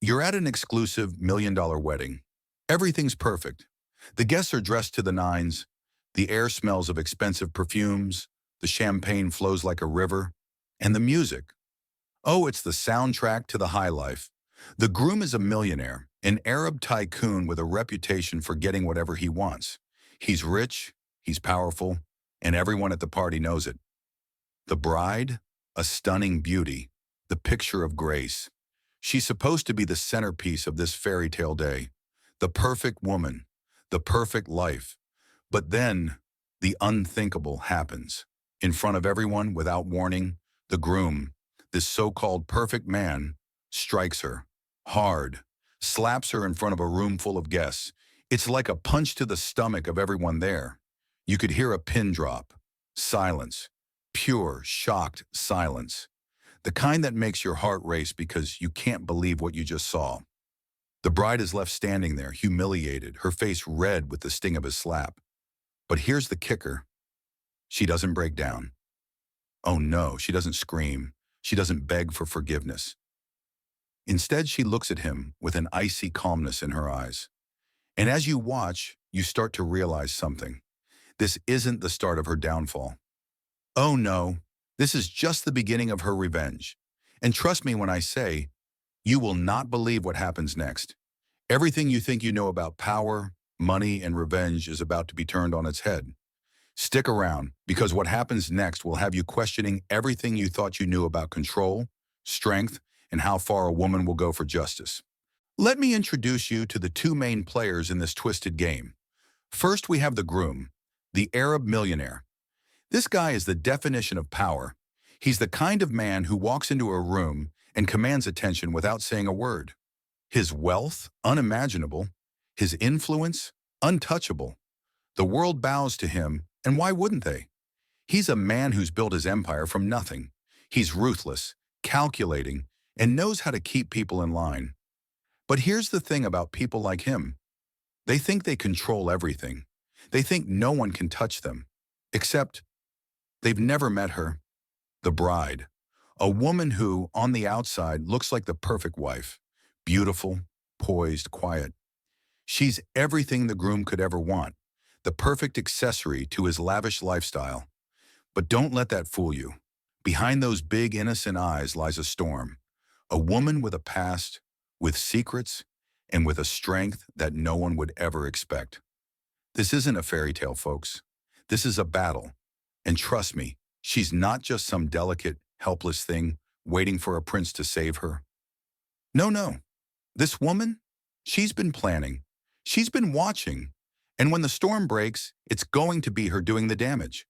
You're at an exclusive $1 million wedding. Everything's perfect. The guests are dressed to the nines. The air smells of expensive perfumes. The champagne flows like a river. And the music. Oh, it's the soundtrack to the high life. The groom is a millionaire, an Arab tycoon with a reputation for getting whatever he wants. He's rich, he's powerful, and everyone at the party knows it. The bride, a stunning beauty, the picture of grace. She's supposed to be the centerpiece of this fairy tale day, the perfect woman, the perfect life. But then, the unthinkable happens. In front of everyone, without warning, the groom, this so-called perfect man, strikes her, hard, slaps her in front of a room full of guests. It's like a punch to the stomach of everyone there. You could hear a pin drop. Silence. Pure, shocked silence. The kind that makes your heart race because you can't believe what you just saw. The bride is left standing there, humiliated, her face red with the sting of his slap. But here's the kicker. She doesn't break down. Oh no, she doesn't scream. She doesn't beg for forgiveness. Instead, she looks at him with an icy calmness in her eyes. And as you watch, you start to realize something. This isn't the start of her downfall. Oh no, this is just the beginning of her revenge. And trust me when I say, you will not believe what happens next. Everything you think you know about power, money, and revenge is about to be turned on its head. Stick around, because what happens next will have you questioning everything you thought you knew about control, strength, and how far a woman will go for justice. Let me introduce you to the two main players in this twisted game. First, we have the groom, the Arab millionaire. This guy is the definition of power. He's the kind of man who walks into a room and commands attention without saying a word. His wealth, unimaginable. His influence, untouchable. The world bows to him, and why wouldn't they? He's a man who's built his empire from nothing. He's ruthless, calculating, and knows how to keep people in line. But here's the thing about people like him. They think they control everything. They think no one can touch them. Except, they've never met her. The bride. A woman who, on the outside, looks like the perfect wife. Beautiful, poised, quiet. She's everything the groom could ever want. The perfect accessory to his lavish lifestyle. But don't let that fool you. Behind those big, innocent eyes lies a storm. A woman with a past, with secrets, and with a strength that no one would ever expect. This isn't a fairy tale, folks. This is a battle. And trust me, she's not just some delicate, helpless thing waiting for a prince to save her. No. This woman, she's been planning. She's been watching. And when the storm breaks, it's going to be her doing the damage.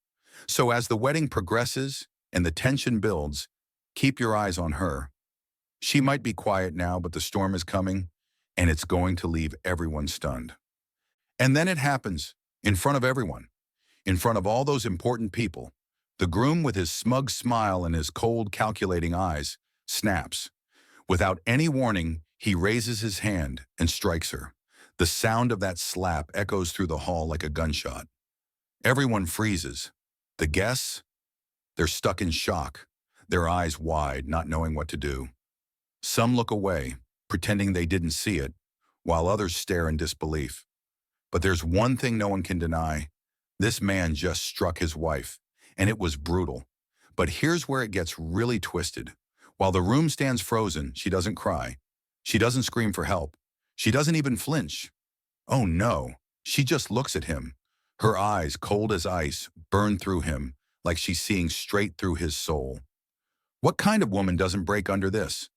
So as the wedding progresses and the tension builds, keep your eyes on her. She might be quiet now, but the storm is coming, and it's going to leave everyone stunned. And then it happens, in front of everyone, in front of all those important people. The groom, with his smug smile and his cold, calculating eyes, snaps. Without any warning, he raises his hand and strikes her. The sound of that slap echoes through the hall like a gunshot. Everyone freezes. The guests, they're stuck in shock, their eyes wide, not knowing what to do. Some look away, pretending they didn't see it, while others stare in disbelief. But there's one thing no one can deny. This man just struck his wife, and it was brutal. But here's where it gets really twisted. While the room stands frozen, she doesn't cry. She doesn't scream for help. She doesn't even flinch. Oh no, she just looks at him. Her eyes, cold as ice, burn through him, like she's seeing straight through his soul. What kind of woman doesn't break under this?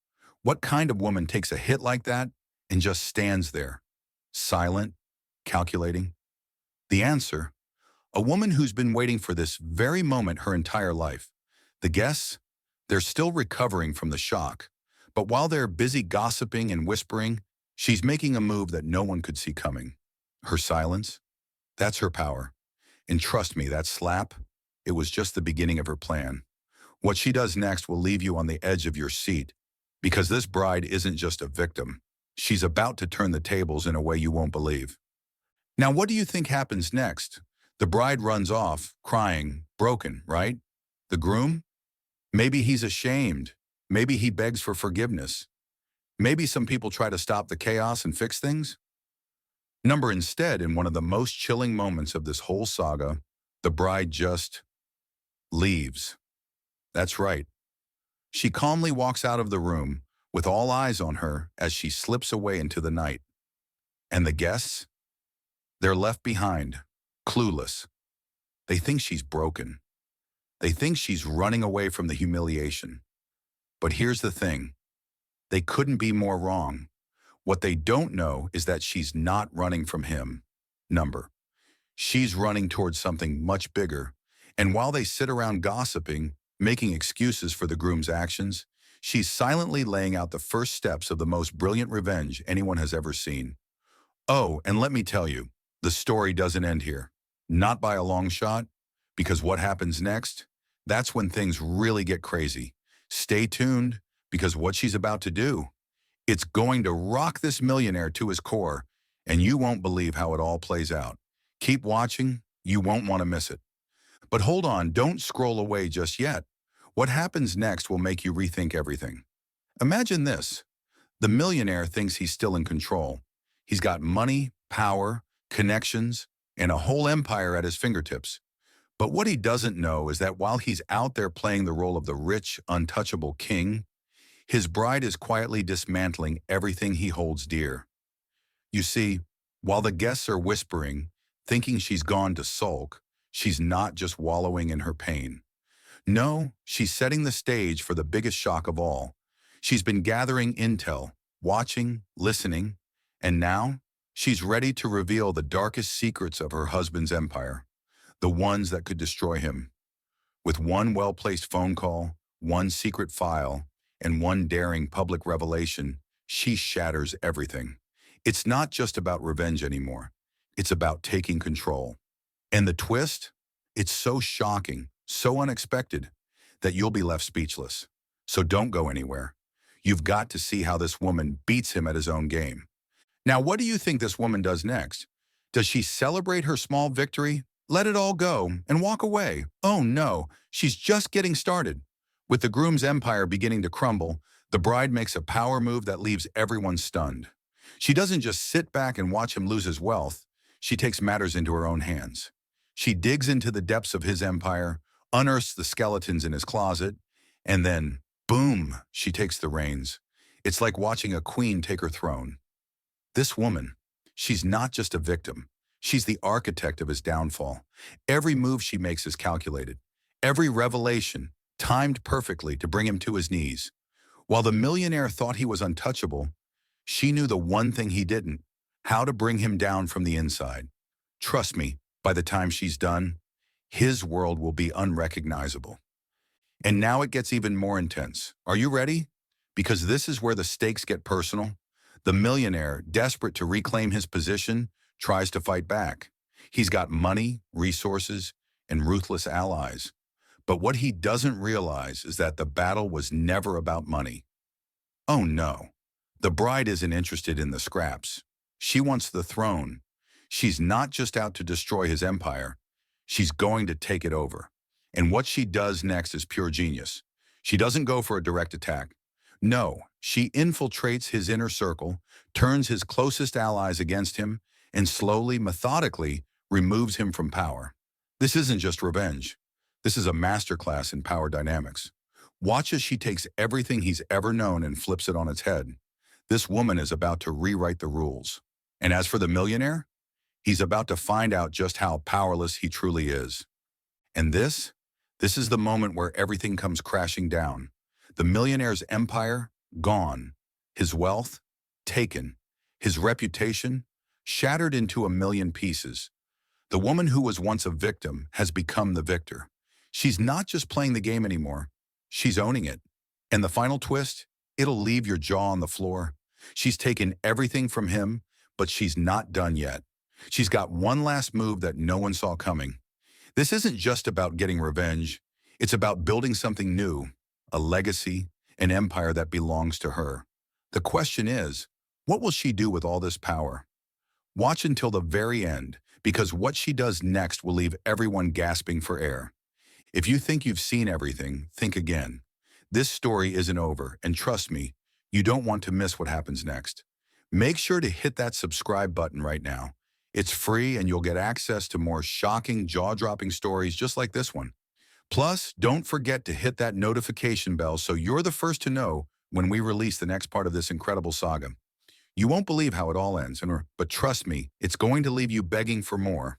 What kind of woman takes a hit like that and just stands there, silent, calculating? The answer, a woman who's been waiting for this very moment her entire life. The guests, they're still recovering from the shock, but while they're busy gossiping and whispering, she's making a move that no one could see coming. Her silence, that's her power. And trust me, that slap, it was just the beginning of her plan. What she does next will leave you on the edge of your seat, because this bride isn't just a victim. She's about to turn the tables in a way you won't believe. Now, what do you think happens next? The bride runs off, crying, broken, right? The groom? Maybe he's ashamed. Maybe he begs for forgiveness. Maybe some people try to stop the chaos and fix things? Number instead, in one of the most chilling moments of this whole saga, the bride just leaves. That's right. She calmly walks out of the room with all eyes on her as she slips away into the night. And the guests? They're left behind, clueless. They think she's broken. They think she's running away from the humiliation. But here's the thing. They couldn't be more wrong. What they don't know is that she's not running from him. She's running towards something much bigger. And while they sit around gossiping, making excuses for the groom's actions, she's silently laying out the first steps of the most brilliant revenge anyone has ever seen. Oh, and let me tell you, the story doesn't end here. Not by a long shot, because what happens next? That's when things really get crazy. Stay tuned, because what she's about to do, it's going to rock this millionaire to his core, and you won't believe how it all plays out. Keep watching, you won't want to miss it. But hold on, don't scroll away just yet. What happens next will make you rethink everything. Imagine this. The millionaire thinks he's still in control. He's got money, power, connections, and a whole empire at his fingertips. But what he doesn't know is that while he's out there playing the role of the rich, untouchable king, his bride is quietly dismantling everything he holds dear. You see, while the guests are whispering, thinking she's gone to sulk, she's not just wallowing in her pain. No, she's setting the stage for the biggest shock of all. She's been gathering intel, watching, listening, and now she's ready to reveal the darkest secrets of her husband's empire, the ones that could destroy him. With one well-placed phone call, one secret file, and one daring public revelation, she shatters everything. It's not just about revenge anymore. It's about taking control. And the twist? It's so shocking, so unexpected, that you'll be left speechless. So don't go anywhere. You've got to see how this woman beats him at his own game. Now, what do you think this woman does next? Does she celebrate her small victory, let it all go, and walk away? Oh no, she's just getting started. With the groom's empire beginning to crumble, the bride makes a power move that leaves everyone stunned. She doesn't just sit back and watch him lose his wealth. She takes matters into her own hands. She digs into the depths of his empire, unearths the skeletons in his closet, and then, boom, she takes the reins. It's like watching a queen take her throne. This woman, she's not just a victim. She's the architect of his downfall. Every move she makes is calculated. Every revelation, timed perfectly to bring him to his knees. While the millionaire thought he was untouchable, she knew the one thing he didn't, how to bring him down from the inside. Trust me, by the time she's done, his world will be unrecognizable. And now it gets even more intense. Are you ready? Because this is where the stakes get personal. The millionaire, desperate to reclaim his position, tries to fight back. He's got money, resources, and ruthless allies. But what he doesn't realize is that the battle was never about money. Oh no, the bride isn't interested in the scraps. She wants the throne. She's not just out to destroy his empire. She's going to take it over. And what she does next is pure genius. She doesn't go for a direct attack. No, she infiltrates his inner circle, turns his closest allies against him, and slowly, methodically, removes him from power. This isn't just revenge. This is a masterclass in power dynamics. Watch as she takes everything he's ever known and flips it on its head. This woman is about to rewrite the rules. And as for the millionaire, he's about to find out just how powerless he truly is. And this is the moment where everything comes crashing down. The millionaire's empire, gone. His wealth, taken. His reputation, shattered into a million pieces. The woman who was once a victim has become the victor. She's not just playing the game anymore. She's owning it. And the final twist, it'll leave your jaw on the floor. She's taken everything from him, but she's not done yet. She's got one last move that no one saw coming. This isn't just about getting revenge. It's about building something new, a legacy, an empire that belongs to her. The question is, what will she do with all this power? Watch until the very end, because what she does next will leave everyone gasping for air. If you think you've seen everything, think again. This story isn't over, and trust me, You don't want to miss what happens next. Make sure to hit that subscribe button right now. It's free and you'll get access to more shocking, jaw-dropping stories just like this one. Plus, don't forget to hit that notification bell so you're the first to know when we release the next part of this incredible saga. You won't believe how it all ends, but trust me, it's going to leave you begging for more.